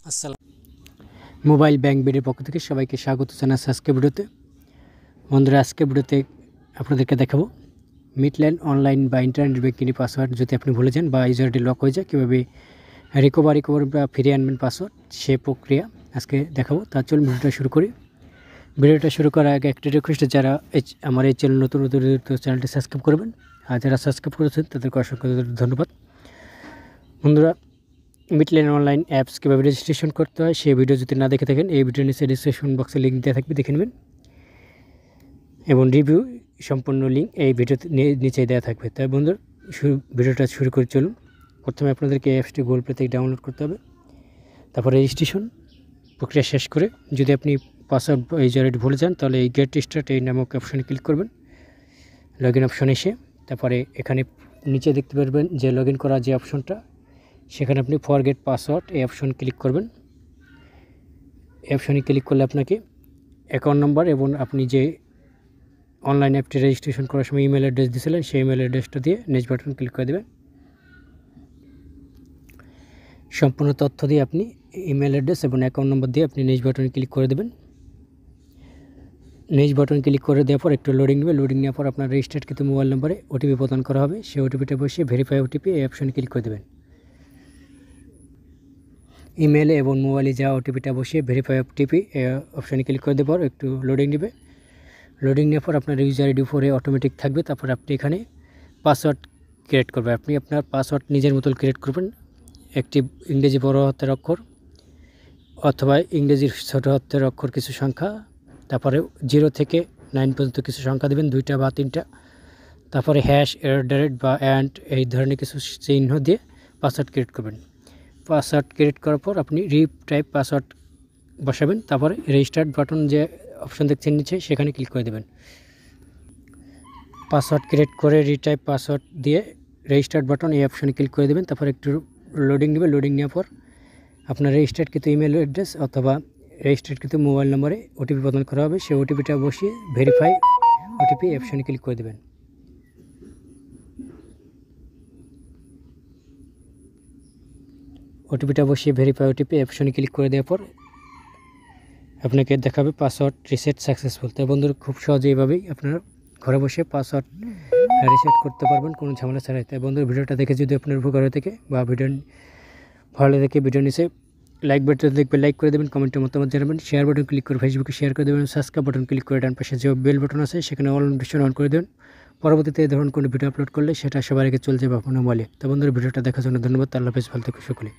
আসসালাম mobile bank বিডির পক্ষ থেকে সবাইকে স্বাগত জানাচ্ছি আজকে ভিডিওতে। বন্ধুরা, আজকে ভিডিওতে আপনাদেরকে দেখাবো মিডল্যান্ড অনলাইন বা ইন্টারনেট ব্যাংকিং পাসওয়ার্ড যদি আপনি ভুলে যান বা ইউজারটি লক হয়ে যায় কীভাবে রিকভারি বা ফিরিয়ে আনবেন পাসওয়ার্ড, সে প্রক্রিয়া আজকে দেখাবো। তার চলুন ভিডিওটা শুরু করি। ভিডিওটা শুরু করার আগে একটা রিকোয়েস্ট, যারা আমার এই চ্যানেল নতুন চ্যানেলটি সাবস্ক্রাইব করবেন, আর যারা সাবস্ক্রাইব করেছেন তাদেরকে অসংখ্য ধন্যবাদ। বন্ধুরা, মিডল্যান্ড অনলাইন অ্যাপস কীভাবে রেজিস্ট্রেশন করতে হয় সেই ভিডিও যদি না দেখে থাকেন, এই ভিডিওর নিচে ডিসক্রিপশন বক্সে লিঙ্ক দেওয়া থাকবে, দেখে নেবেন। এবং রিভিউ সম্পূর্ণ লিঙ্ক এই ভিডিওতে নিচে দেওয়া থাকবে। তাই বন্ধুরা, ভিডিওটা শুরু করে চলুন। প্রথমে আপনাদেরকে অ্যাপসটি গুগল প্লে থেকে ডাউনলোড করতে হবে। তারপর রেজিস্ট্রেশন প্রক্রিয়া শেষ করে যদি আপনি পাসওয়ার্ড ইউজার ভুলে যান, তাহলে এই গেট স্টার্ট এই নামক অপশানে ক্লিক করবেন। লগ ইন অপশানে এসে তারপরে এখানে নিচে দেখতে পারবেন যে লগ ইন করা যে অপশনটা, সেখানে আপনি ফরগেট পাসওয়ার্ড এই অপশন ক্লিক করবেন। এই অপশনে ক্লিক করলে আপনাকে অ্যাকাউন্ট নম্বর এবং আপনি যে অনলাইন অ্যাপটি রেজিস্ট্রেশন করার সময় ইমেল অ্যাড্রেস দিয়েছিলেন সেই ইমেল অ্যাড্রেসটা দিয়ে নেক্সট বাটন ক্লিক করে দেবেন। সম্পূর্ণ তথ্য দিয়ে আপনি ইমেল অ্যাড্রেস এবং অ্যাকাউন্ট নম্বর দিয়ে আপনি নেক্সট বাটনে ক্লিক করে দেবেন। নেক্সট বাটন ক্লিক করে দেওয়ার পর একটু লোডিং নেবে। লোডিং নেওয়ার পর আপনার রেজিস্টার্ডকৃত মোবাইল নম্বরে ওটিপি প্রদান করা হবে। সেই ওটিপিটা বসিয়ে ভেরিফাই ওটিপি এই অপশনে ক্লিক করে দেবেন। ইমেলে এবং মোবাইলে যাওয়া ওটিপিটা বসিয়ে ভেরিফাই ওটিপি অপশানে ক্লিক করে দেওয়ার পর একটু লোডিং নেবে। লোডিং নেওয়ার পর আপনার ইউজার আইডি ফোরে অটোমেটিক থাকবে। তারপর আপনি এখানে পাসওয়ার্ড ক্রিয়েট করবেন। আপনি আপনার পাসওয়ার্ড নিজের মতো ক্রিয়েট করবেন। একটি ইংরেজি বড় হাতের অক্ষর অথবা ইংরেজির ছোট হাতের অক্ষর কিছু সংখ্যা, তারপরে 0 থেকে 9 পর্যন্ত কিছু সংখ্যা দেবেন, 2টা বা 3টা। তারপরে হ্যাশ, এরডারেট বা অ্যান্ড এই ধরনের কিছু চিহ্ন দিয়ে পাসওয়ার্ড ক্রিয়েট করবেন। পাসওয়ার্ড ক্রিয়েট করার পর আপনি রিটাইপ পাসওয়ার্ড বসাবেন। তারপরে রেজিস্টার্ড বাটন যে অপশন দেখছেন নিচে, সেখানে ক্লিক করে দেবেন। পাসওয়ার্ড ক্রিয়েট করে রিটাইপ পাসওয়ার্ড দিয়ে রেজিস্টার্ড বাটন এই অপশনে ক্লিক করে দেবেন। তারপর একটু লোডিং নেবে। লোডিং নেওয়ার পর আপনার রেজিস্টার্ডকৃত ইমেল অ্যাড্রেস অথবা রেজিস্টার্ডকৃত মোবাইল নম্বরে ওটিপি প্রদান করা হবে। সেই ওটিপিটা বসিয়ে ভেরিফাই ওটিপি অপশনে ক্লিক করে দেবেন। ওটিপিটা বসিয়ে ভেরিফাই ওটিপি অপশনে ক্লিক করে দেওয়ার পর আপনাকে দেখাবে পাসওয়ার্ড রিসেট সাকসেসফুল। তাই বন্ধুরা, খুব সহজে এইভাবেই আপনারা ঘরে বসে পাসওয়ার্ড রিসেট করতে পারবেন কোনো ঝামেলা ছাড়াই। তাই বন্ধুরা, ভিডিওটা দেখে যদি আপনার উপকার হয়ে থাকে বা ভিডিও ভালো দেখে ভিডিও নিচে লাইক বাটন দেখবে, লাইক করে দেবেন, কমেন্টের মতামত জানাবেন, শেয়ার বাটন ক্লিক করে ফেসবুকে শেয়ার করে দেবেন, সাবস্ক্রাইব বাটন ক্লিক করে ডান পাশে যে বেল বাটন আছে সেখানে অল নোটিফিকেশন অন করে দেবেন। পরবর্তীতে এই ধরনের কোনো ভিডিও আপলোড করলে সেটা সবার আগে চলে যাবে আপনার মোবাইলে। তো বন্ধুরা, ভিডিওটা দেখার জন্য ধন্যবাদ। আল্লাহ হাফেজ, ভালো থাকুন সকলে।